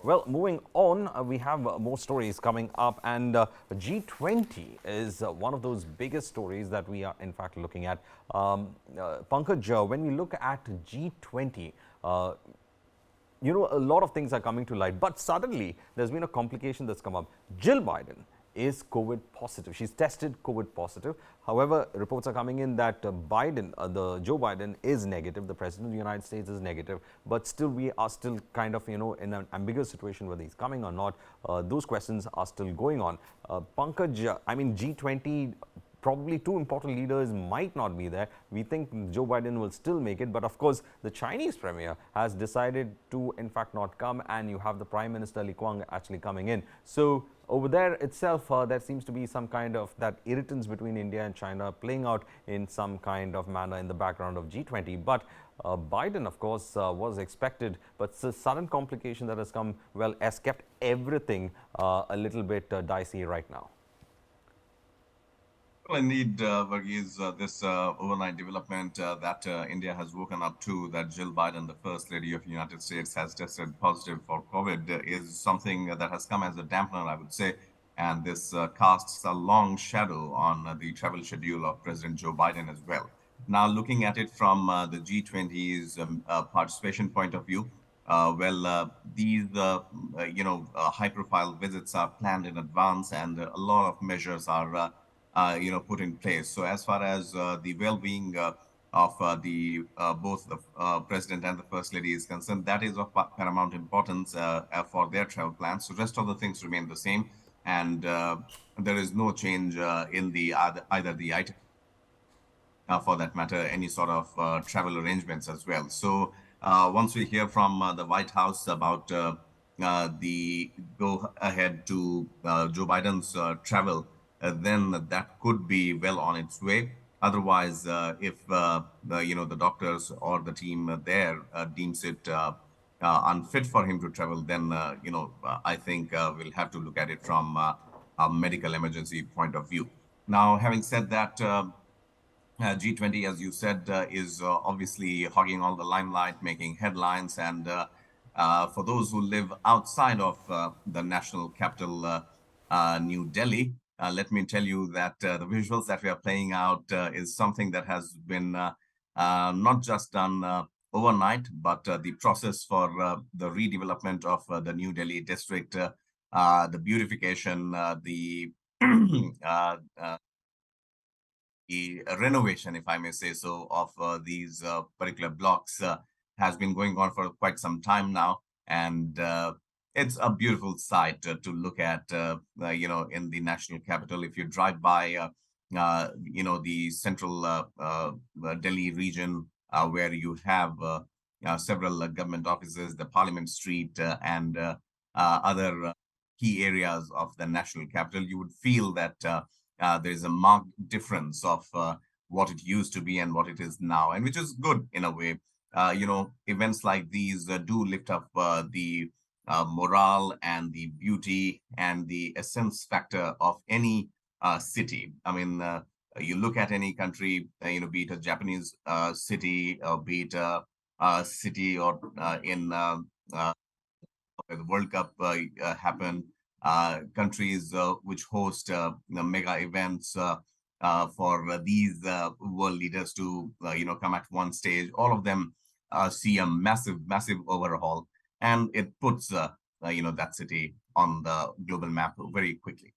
Well, moving on, we have more stories coming up, and G20 is one of those biggest stories that we are, in fact, looking at. Pankaj, when we look at G20, a lot of things are coming to light, but suddenly there's been a complication that's come up. Jill Biden is COVID positive. She's tested COVID positive. However, reports are coming in that Joe Biden is negative. The president of the United States is negative, but still we are still kind of, in an ambiguous situation whether he's coming or not. Those questions are still going on. Pankaj, I mean, G20, probably two important leaders might not be there. We think Joe Biden will still make it, but of course, the Chinese premier has decided to, in fact, not come, and you have the Prime Minister Li Qiang actually coming in. So over there itself, there seems to be some kind of that irritants between India and China playing out in some kind of manner in the background of G20. But Biden, of course, was expected, but the sudden complication that has come, well, has kept everything a little bit dicey right now. Well, indeed, Varghese, this overnight development that India has woken up to, that Jill Biden, the First Lady of the United States, has tested positive for COVID, is something that has come as a dampener, I would say. And this casts a long shadow on the travel schedule of President Joe Biden as well. Now, looking at it from the G20's participation point of view, these high-profile visits are planned in advance, and a lot of measures are put in place. So as far as the well-being of the both the president and the first lady is concerned, that is of paramount importance for their travel plans. So rest of the things remain the same, and there is no change in the either the item, for that matter, any sort of travel arrangements as well. So once we hear from the White House about the go ahead to Joe Biden's travel, then that could be well on its way. Otherwise, if the doctors or the team there deems it unfit for him to travel, then I think we'll have to look at it from a medical emergency point of view. Now, having said that, G20, as you said, is obviously hogging all the limelight, making headlines. And for those who live outside of the national capital, New Delhi, let me tell you that the visuals that we are playing out is something that has been not just done overnight, but the process for the redevelopment of the New Delhi district, the beautification, the renovation, if I may say so, of these particular blocks has been going on for quite some time now. And it's a beautiful sight to look at, in the national capital. If you drive by, the central Delhi region, where you have several government offices, the Parliament Street, and other key areas of the national capital, you would feel that there is a marked difference of what it used to be and what it is now, and which is good in a way. Events like these do lift up the morale and the beauty and the essence factor of any city. I mean, you look at any country, be it a Japanese city, or be it a city or in the World Cup happened, countries which host mega events for these world leaders to come at one stage. All of them see a massive overhaul, and it puts that city on the global map very quickly.